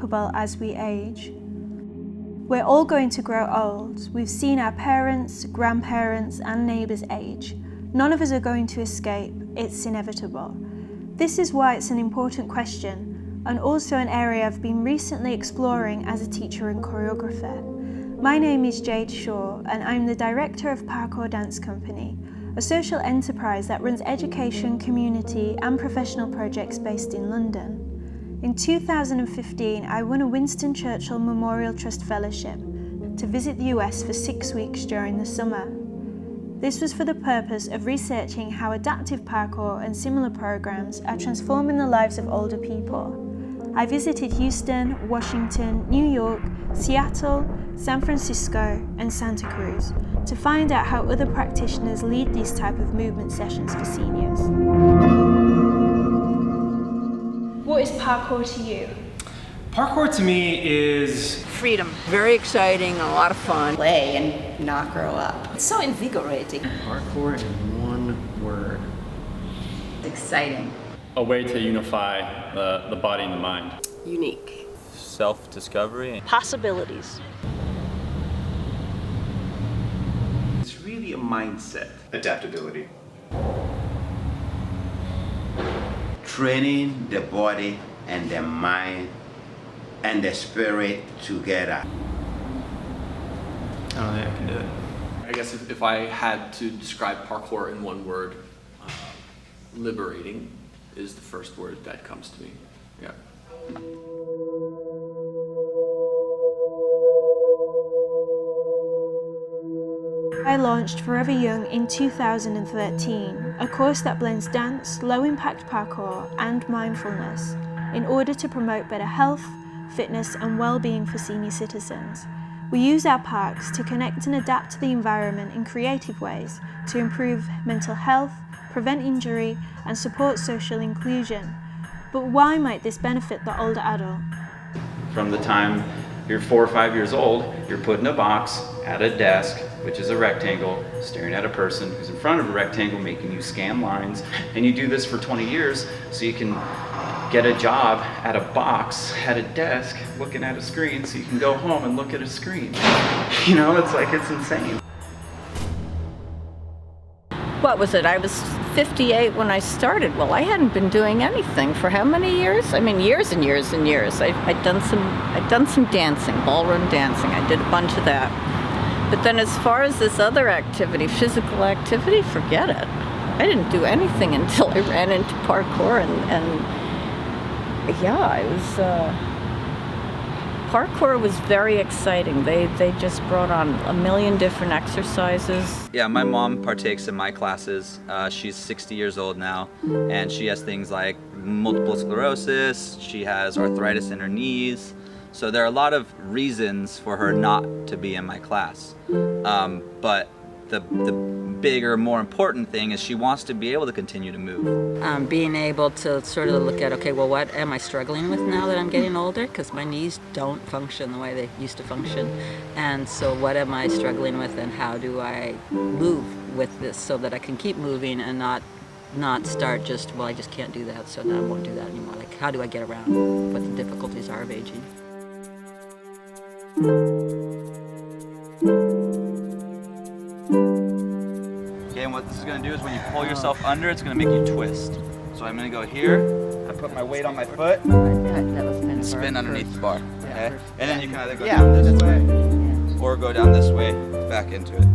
remarkable as we age. We're all going to grow old. We've seen our parents, grandparents, and neighbours age. None of us are going to escape. It's inevitable. This is why it's an important question, and also an area I've been recently exploring as a teacher and choreographer. My name is Jade Shaw, and I'm the director of Parkour Dance Company, a social enterprise that runs education, community, and professional projects based in London. In 2015, I won a Winston Churchill Memorial Trust Fellowship to visit the US for 6 weeks during the summer. This was for the purpose of researching how adaptive parkour and similar programs are transforming the lives of older people. I visited Houston, Washington, New York, Seattle, San Francisco, and Santa Cruz to find out how other practitioners lead these type of movement sessions for seniors. What is parkour to you? Parkour to me is freedom. Very exciting, a lot of fun. Play and not grow up. It's so invigorating. Parkour in one word. Exciting. A way to unify the body and the mind. Unique. Self-discovery. Possibilities. It's really a mindset. Adaptability. Training the body and the mind and the spirit together. I don't think I can do it. I guess if I had to describe parkour in one word, liberating is the first word that comes to me. Yeah. I launched Forever Young in 2013, a course that blends dance, low-impact parkour, and mindfulness in order to promote better health, fitness, and well-being for senior citizens. We use our parks to connect and adapt to the environment in creative ways to improve mental health, prevent injury, and support social inclusion. But why might this benefit the older adult? From the time you're 4 or 5 years old, you're put in a box at a desk, which is a rectangle, staring at a person who's in front of a rectangle, making you scan lines. And you do this for 20 years so you can get a job at a box, at a desk, looking at a screen, so you can go home and look at a screen. You know, it's insane. What was it? I was 58 when I started. Well, I hadn't been doing anything for how many years? I mean, years and years and years. I'd done some dancing, ballroom dancing. I did a bunch of that. But then as far as this other activity, physical activity, forget it. I didn't do anything until I ran into parkour and yeah, it was, parkour was very exciting. They just brought on a million different exercises. Yeah, my mom partakes in my classes. She's 60 years old now, and she has things like multiple sclerosis, she has arthritis in her knees. So there are a lot of reasons for her not to be in my class. But the bigger, more important thing is she wants to be able to continue to move. Being able to sort of look at, okay, well, what am I struggling with now that I'm getting older? Because my knees don't function the way they used to function. And so what am I struggling with, and how do I move with this so that I can keep moving and not start just, well, I just can't do that, so now I won't do that anymore. Like, how do I get around what the difficulties are of aging? Okay, and what this is going to do is when you pull yourself under, it's going to make you twist. So I'm going to go here, I put my weight on my foot, and spin underneath the bar. Okay? And then you can either go down this way, or go down this way, back into it.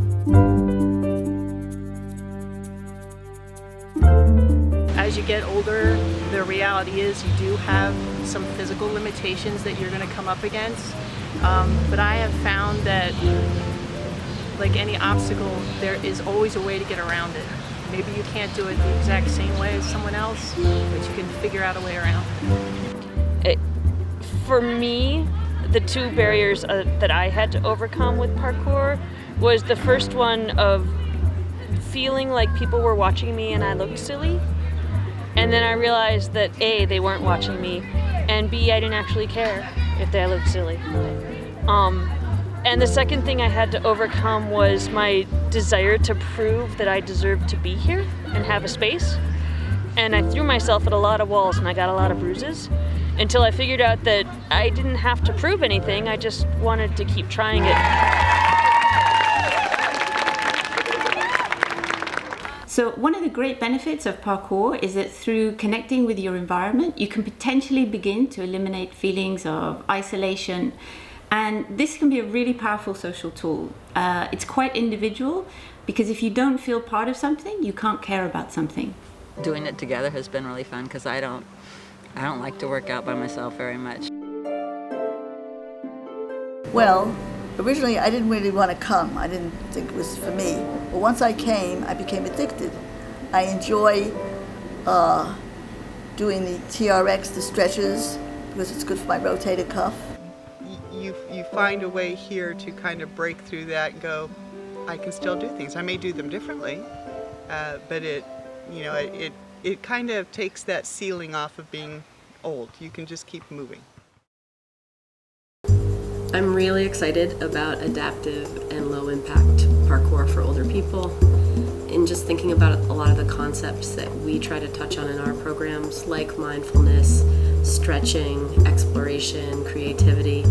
As you get older, the reality is you do have some physical limitations that you're going to come up against. But I have found that, like any obstacle, there is always a way to get around it. Maybe you can't do it the exact same way as someone else, but you can figure out a way around it. For me, the two barriers that I had to overcome with parkour was the first one of feeling like people were watching me and I looked silly. And then I realized that A, they weren't watching me, and B, I didn't actually care if they looked silly. And the second thing I had to overcome was my desire to prove that I deserved to be here and have a space. And I threw myself at a lot of walls and I got a lot of bruises. until I figured out that I didn't have to prove anything. I just wanted to keep trying it. So one of the great benefits of parkour is that through connecting with your environment, you can potentially begin to eliminate feelings of isolation. And this can be a really powerful social tool. It's quite individual, because if you don't feel part of something, you can't care about something. Doing it together has been really fun because I don't like to work out by myself very much. Well, originally I didn't really want to come. I didn't think it was for me. But once I came, I became addicted. I enjoy doing the TRX, the stretches, because it's good for my rotator cuff. You find a way here to kind of break through that and go, I can still do things. I may do them differently, but it kind of takes that ceiling off of being old. You can just keep moving. I'm really excited about adaptive and low impact parkour for older people, and just thinking about a lot of the concepts that we try to touch on in our programs, like mindfulness, stretching, exploration, creativity.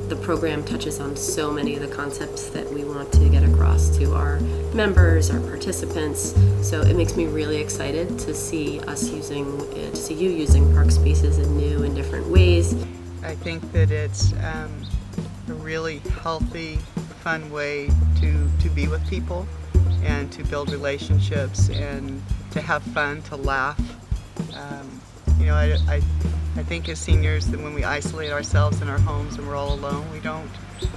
The program touches on so many of the concepts that we want to get across to our members, our participants. So it makes me really excited to see you using Park Spaces in new and different ways. I think that it's a really healthy, fun way to be with people and to build relationships and to have fun, to laugh. I think as seniors that when we isolate ourselves in our homes and we're all alone,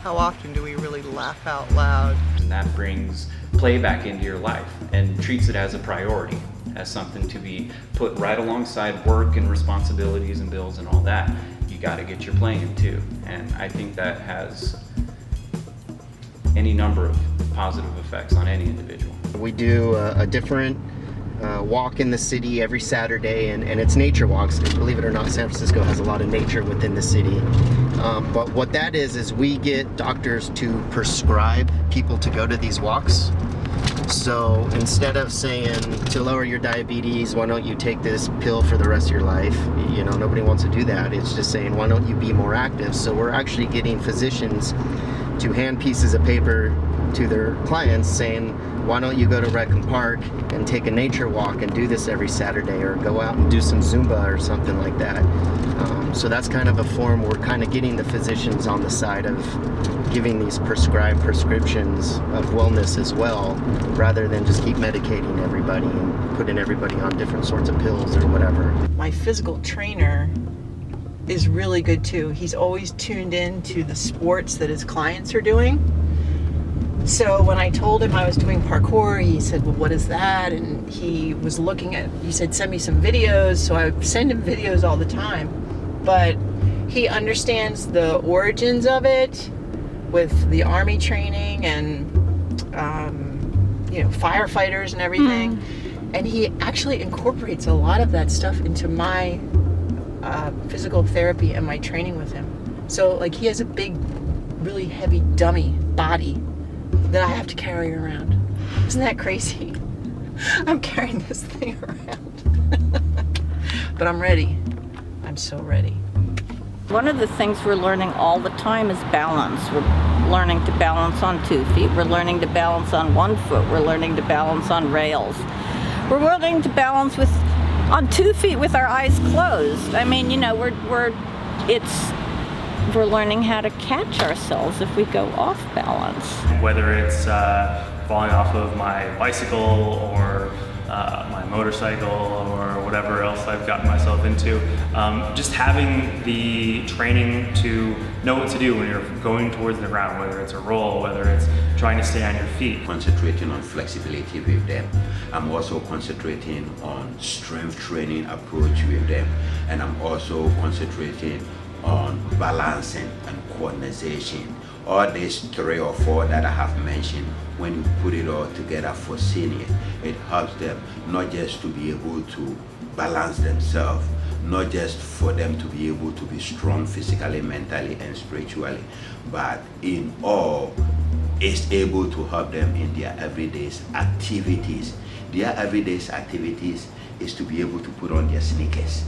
how often do we really laugh out loud? And that brings play back into your life and treats it as a priority, as something to be put right alongside work and responsibilities and bills and all that. You got to get your playing too. And I think that has any number of positive effects on any individual. We do a different walk in the city every Saturday, and it's nature walks, because believe it or not, San Francisco has a lot of nature within the city. But what that is we get doctors to prescribe people to go to these walks. So instead of saying to lower your diabetes, why don't you take this pill for the rest of your life? Nobody wants to do that. It's just saying, why don't you be more active? So we're actually getting physicians to hand pieces of paper to their clients saying, why don't you go to Redcomb Park and take a nature walk and do this every Saturday, or go out and do some Zumba or something like that. So that's kind of a form we're kind of getting the physicians on the side of giving these prescribed prescriptions of wellness as well, rather than just keep medicating everybody and putting everybody on different sorts of pills or whatever. My physical trainer is really good too. He's always tuned in to the sports that his clients are doing. So when I told him I was doing parkour, he said, well, what is that? And he said, send me some videos. So I send him videos all the time. But he understands the origins of it with the Army training and, firefighters and everything. And he actually incorporates a lot of that stuff into my physical therapy and my training with him. So he has a big, really heavy dummy body that I have to carry around. Isn't that crazy? I'm carrying this thing around. But I'm ready. I'm so ready. One of the things we're learning all the time is balance. We're learning to balance on 2 feet. We're learning to balance on 1 foot. We're learning to balance on rails. We're learning to balance on 2 feet with our eyes closed. I mean, we're learning how to catch ourselves if we go off balance. Whether it's falling off of my bicycle or my motorcycle or whatever else I've gotten myself into, just having the training to know what to do when you're going towards the ground, whether it's a roll, whether it's trying to stay on your feet. Concentrating on flexibility with them. I'm also concentrating on strength training approach with them. And I'm also concentrating on balancing and coordination. All these 3 or 4 that I have mentioned, when you put it all together for seniors, it helps them not just to be able to balance themselves, not just for them to be able to be strong physically, mentally, and spiritually, but in all, it's able to help them in their everyday activities. Their everyday activities is to be able to put on their sneakers.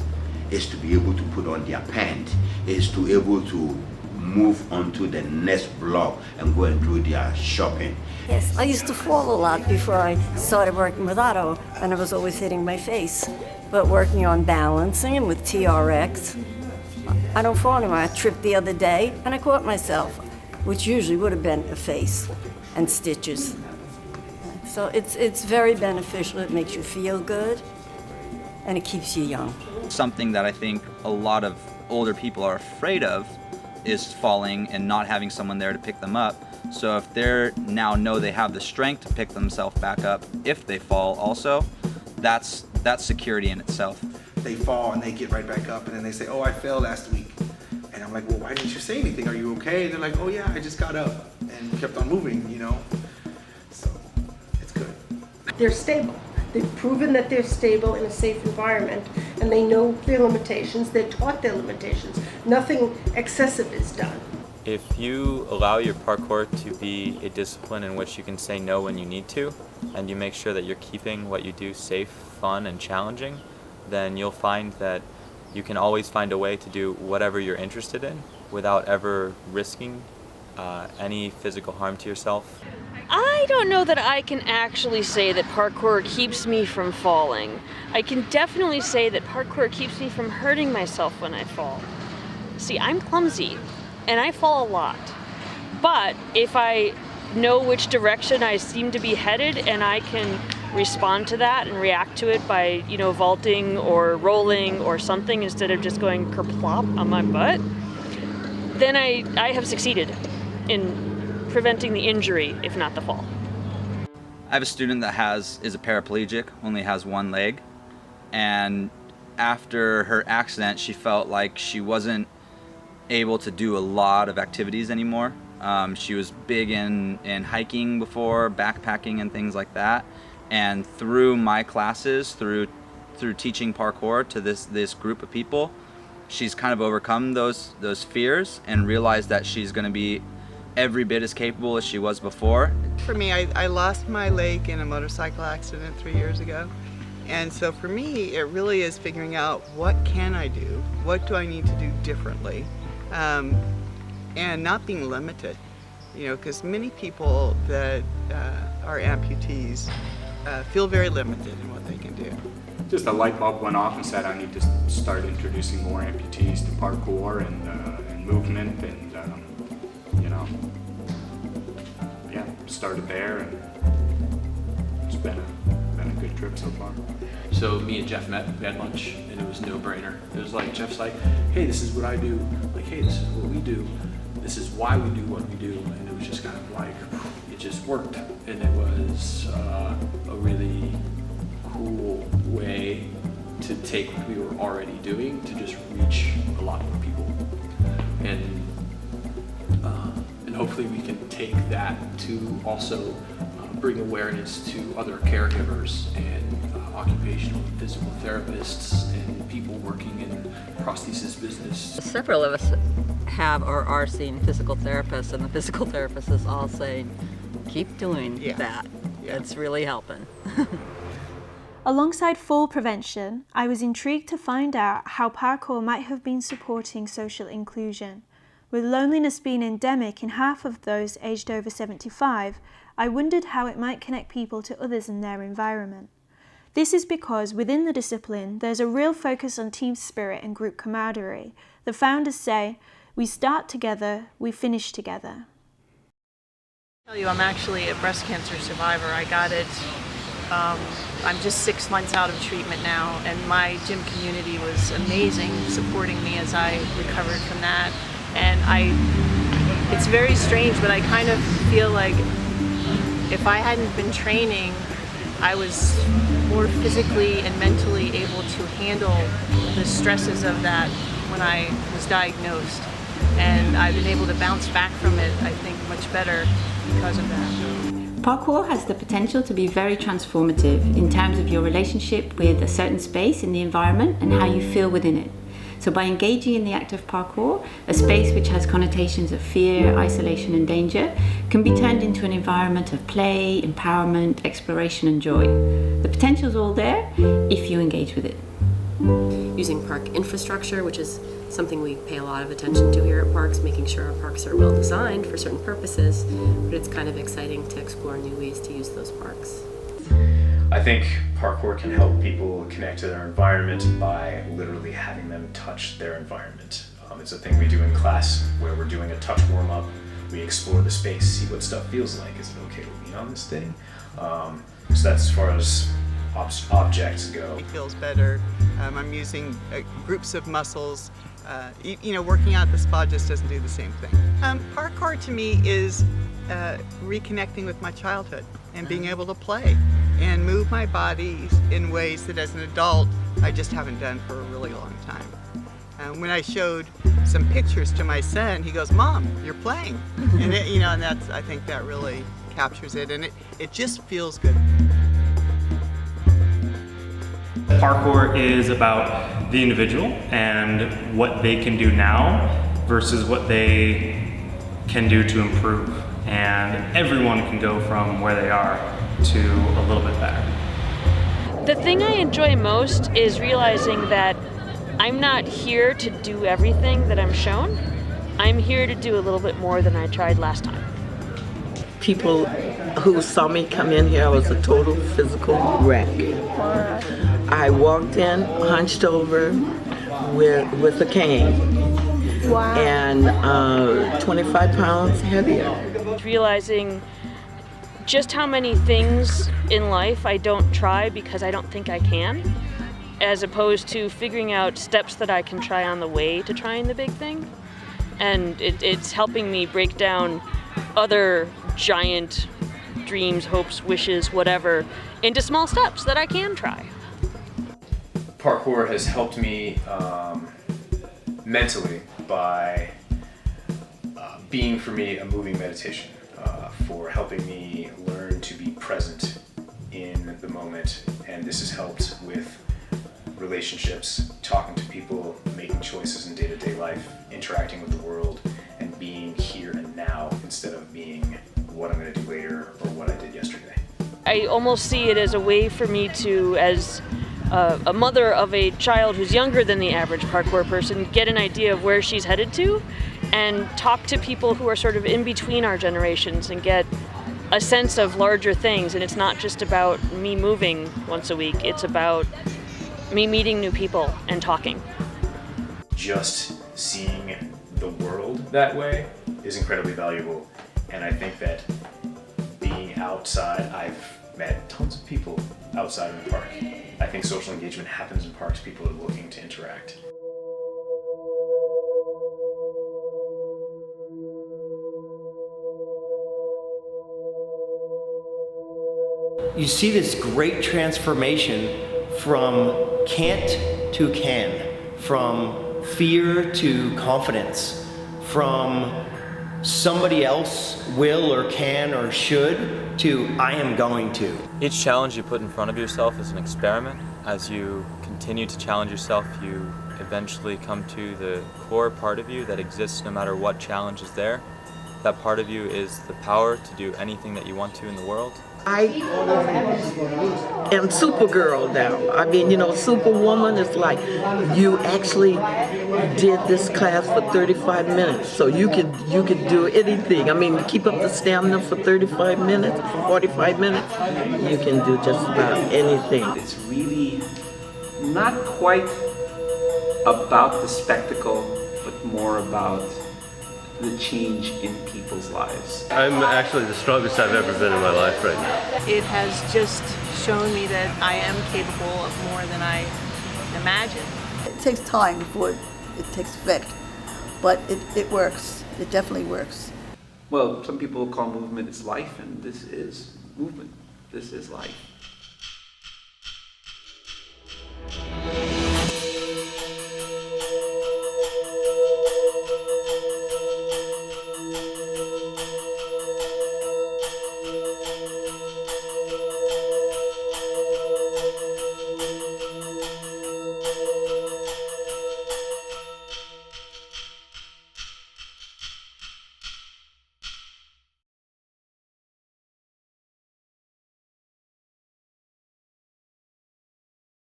is to be able to put on their pants, is to able to move on to the next block and go and do their shopping. Yes, I used to fall a lot before I started working with Otto, and I was always hitting my face. But working on balancing and with TRX, I don't fall anymore. I tripped the other day and I caught myself, which usually would have been a face and stitches. So it's very beneficial. It makes you feel good and it keeps you young. Something that I think a lot of older people are afraid of is falling and not having someone there to pick them up. So if they now know they have the strength to pick themselves back up if they fall also, that's security in itself. They fall and they get right back up and then they say, oh, I fell last week. And I'm like, well, why didn't you say anything? Are you okay? And they're like, oh yeah, I just got up and kept on moving, you know? So it's good. They're stable. They've proven that they're stable in a safe environment and they know their limitations. They're taught their limitations. Nothing excessive is done. If you allow your parkour to be a discipline in which you can say no when you need to, and you make sure that you're keeping what you do safe, fun, and challenging, then you'll find that you can always find a way to do whatever you're interested in without ever risking any physical harm to yourself. I don't know that I can actually say that parkour keeps me from falling. I can definitely say that parkour keeps me from hurting myself when I fall. See, I'm clumsy and I fall a lot. But if I know which direction I seem to be headed and I can respond to that and react to it by, vaulting or rolling or something instead of just going kerplop on my butt, then I have succeeded in preventing the injury, if not the fall. I have a student that is a paraplegic, only has one leg, and after her accident she felt like she wasn't able to do a lot of activities anymore. She was big in hiking before, backpacking and things like that, and through my classes, through teaching parkour to this group of people, she's kind of overcome those fears and realized that she's going to be every bit as capable as she was before. For me, I lost my leg in a motorcycle accident 3 years ago. And so for me, it really is figuring out what can I do? What do I need to do differently? And not being limited, because many people that are amputees feel very limited in what they can do. Just a light bulb went off and said I need to start introducing more amputees to parkour and movement and started there, and it's been a good trip so far. So me and Jeff met, we had lunch, and it was no brainer. It was like, Jeff's like, hey, this is what I do. Like, hey, this is what we do. This is why we do what we do. And it was just kind of like, it just worked. And it was a really cool way to take what we were already doing to just reach a lot more people. And hopefully we can take that to also bring awareness to other caregivers and occupational and physical therapists and people working in prosthesis business. Several of us have or are seeing physical therapists, and the physical therapist is all saying, keep doing that. Yeah. It's really helping. Alongside fall prevention, I was intrigued to find out how parkour might have been supporting social inclusion. With loneliness being endemic in half of those aged over 75, I wondered how it might connect people to others in their environment. This is because within the discipline, there's a real focus on team spirit and group camaraderie. The founders say, we start together, we finish together. I'll tell you, I'm actually a breast cancer survivor. I got it, I'm just 6 months out of treatment now, and my gym community was amazing, supporting me as I recovered from that. And it's very strange, but I kind of feel like if I hadn't been training, I was more physically and mentally able to handle the stresses of that when I was diagnosed. And I've been able to bounce back from it, I think, much better because of that. Parkour has the potential to be very transformative in terms of your relationship with a certain space in the environment and how you feel within it. So by engaging in the act of parkour, a space which has connotations of fear, isolation and danger can be turned into an environment of play, empowerment, exploration and joy. The potential is all there if you engage with it. using park infrastructure, which is something we pay a lot of attention to here at parks, making sure our parks are well designed for certain purposes, but it's kind of exciting to explore new ways to use those parks. I think parkour can help people connect to their environment by literally having them touch their environment. It's a thing we do in class where we're doing a touch warm-up. We explore the space, see what stuff feels like. Is it okay to lean on this thing? So that's as far as objects go. It feels better. I'm using groups of muscles. Working out at the spa just doesn't do the same thing. Parkour to me is reconnecting with my childhood and being able to play and move my body in ways that as an adult I just haven't done for a really long time. When I showed some pictures to my son, he goes, "Mom, you're playing," and and I think that really captures it, and it just feels good. Parkour is about the individual and what they can do now versus what they can do to improve. And everyone can go from where they are to a little bit better. The thing I enjoy most is realizing that I'm not here to do everything that I'm shown. I'm here to do a little bit more than I tried last time. People who saw me come in here, I was a total physical wreck. I walked in, hunched over with a cane, and 25 pounds heavier. Realizing just how many things in life I don't try because I don't think I can, as opposed to figuring out steps that I can try on the way to trying the big thing. And it's helping me break down other giant dreams, hopes, wishes, whatever, into small steps that I can try. Parkour has helped me mentally by being for me a moving meditation, for helping me learn to be present in the moment, and this has helped with relationships, talking to people, making choices in day-to-day life, interacting with the world, and being here and now instead of being what I'm going to do later or what I did yesterday. I almost see it as a way for me to, as a mother of a child who's younger than the average parkour person, get an idea of where she's headed to and talk to people who are sort of in between our generations and get a sense of larger things. And it's not just about me moving once a week, it's about me meeting new people and talking. Just seeing the world that way is incredibly valuable, and I think that being outside, I've met tons of people outside in the park. I think social engagement happens in parks. People are looking to interact. You see this great transformation from can't to can, from fear to confidence, from somebody else will or can or should to I am going to. Each challenge you put in front of yourself is an experiment. As you continue to challenge yourself, you eventually come to the core part of you that exists no matter what challenge is there. That part of you is the power to do anything that you want to in the world. I am Supergirl now. I mean, Superwoman is like you actually did this class for 35 minutes, so you could do anything. I mean, keep up the stamina for 35 minutes, for 45 minutes, you can do just about anything. It's really not quite about the spectacle, but more about the change in people's lives. I'm actually the strongest I've ever been in my life right now. It has just shown me that I am capable of more than I imagined. It takes time before it takes effect, but it works. It definitely works. Well, some people call movement is life, and this is movement. This is life.